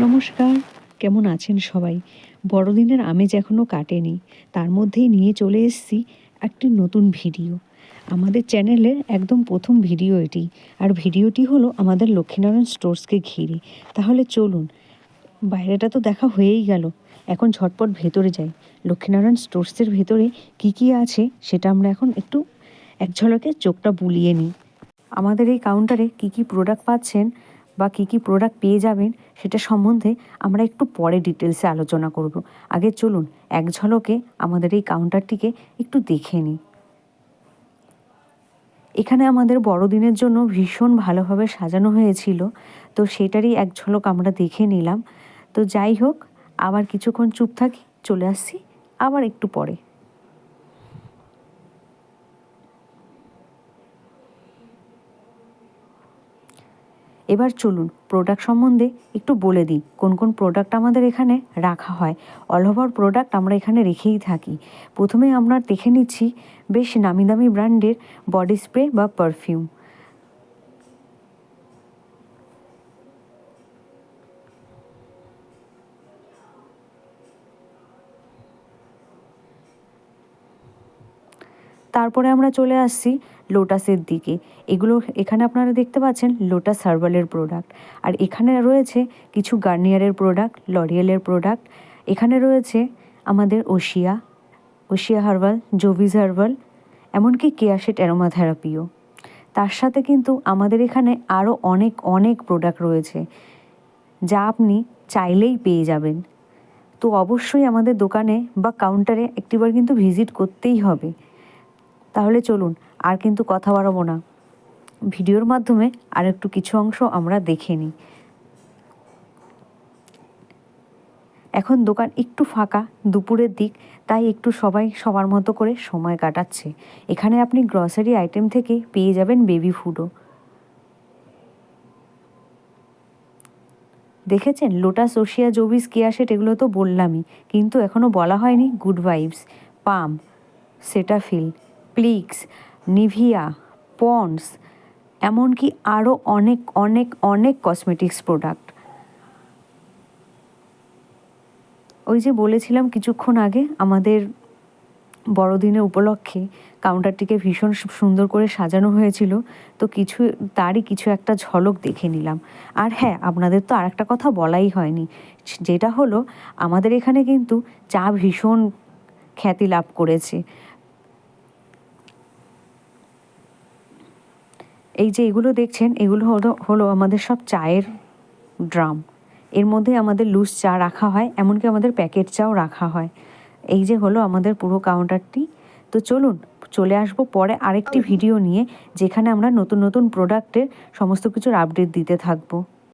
নমস্কার, কেমন আছেন সবাই? বড়দিনের আমেজ এখনও কাটেনি, তার মধ্যেই নিয়ে চলে এসেছি একটি নতুন ভিডিও। আমাদের চ্যানেলের একদম প্রথম ভিডিও এটি, আর ভিডিওটি হলো আমাদের লক্ষ্মীনারায়ণ স্টোর্সকে ঘিরে। তাহলে চলুন, বাইরেটা তো দেখা হয়েই গেল, এখন ঝটপট ভেতরে যাই। লক্ষ্মীনারায়ণ স্টোর্সের ভেতরে কি কি আছে সেটা আমরা এখন একটু এক ঝলকে চোখটা বুলিয়ে নিই। আমাদের এই কাউন্টারে কি কি প্রোডাক্ট পাচ্ছেন বা কি কি প্রোডাক্ট পেয়ে যাবেন সেটা সম্বন্ধে আমরা একটু পরে ডিটেলসে আলোচনা করব। আগে চলুন এক ঝলকে আমাদের এই কাউন্টারটিকে একটু দেখে নিই। এখানে আমাদের বড়দিনের জন্য ভীষণ ভালোভাবে সাজানো হয়েছিল, তো সেটারই এক ঝলক আমরা দেখে নিলাম। তো যাই হোক, আবার কিছুক্ষণ চুপ থাকি, চলে আসছি আবার একটু পরে। এবার চলুন প্রোডাক্ট সম্বন্ধে একটু বলে দিই, কোন কোন প্রোডাক্ট আমাদের এখানে রাখা হয়। অল ওভার প্রোডাক্ট আমরা এখানে রেখেই থাকি। প্রথমে আমরা দেখে নিচ্ছি বেশ নামি দামি ব্র্যান্ডের বডি স্প্রে বা পারফিউম। তারপরে আমরা চলে আসছি লোটাসের দিকে। এগুলো এখানে আপনারা দেখতে পাচ্ছেন লোটাস হার্বালের প্রোডাক্ট। আর এখানে রয়েছে কিছু গার্নিয়ারের প্রোডাক্ট, লরিয়েলের প্রোডাক্ট। এখানে রয়েছে আমাদের ওশিয়া হার্বাল, জোভিস হার্বাল, এমনকি কেয়াশেট অ্যারোমা থেরাপিও। তার সাথে কিন্তু আমাদের এখানে আরও অনেক অনেক প্রোডাক্ট রয়েছে, যা আপনি চাইলেই পেয়ে যাবেন। তো অবশ্যই আমাদের দোকানে বা কাউন্টারে একটিবার কিন্তু ভিজিট করতেই হবে। তাহলে চলুন, আর কিন্তু কথা বাড়াবো না, ভিডিওর মাধ্যমে আর একটু কিছু অংশ আমরা দেখে নিই। এখন দোকান একটু ফাঁকা, দুপুরের দিক, তাই একটু সবাই সবার মতো করে সময় কাটাচ্ছে। এখানে আপনি গ্রসারি আইটেম থেকে পেয়ে যাবেন বেবি ফুডও। দেখেছেন লোটাস, ওশিয়া, জোভিস, কেয়াশেট, এগুলো তো বললামই, কিন্তু এখনও বলা হয়নি গুড ভাইবস, পাম, সেটাফিল, প্লিক্স, নিভিয়া, পন্ডস, এমনকি আরও অনেক অনেক অনেক কসমেটিক্স প্রোডাক্ট। ওই যে বলেছিলাম কিছুক্ষণ আগে, আমাদের বড়দিনের উপলক্ষে কাউন্টারটিকে ভীষণ সুন্দর করে সাজানো হয়েছিল, তো তারই কিছু একটা ঝলক দেখে নিলাম। আর হ্যাঁ, আপনাদের তো আর একটা কথা বলাই হয়নি, যেটা হলো আমাদের এখানে কিন্তু চা ভীষণ খ্যাতি লাভ করেছে। এই যে এগুলো দেখছেন, এগুলো হলো আমাদের সব চায়ের ড্রাম। এর মধ্যে আমাদের লুজ চা রাখা হয়, এমনকি আমাদের প্যাকেট চাও রাখা হয়। এই যে হলো আমাদের পুরো কাউন্টারটি। তো চলুন, চলে আসবো পরে আরেকটি ভিডিও নিয়ে, যেখানে আমরা নতুন নতুন প্রোডাক্টের সমস্ত কিছুর আপডেট দিতে থাকবো।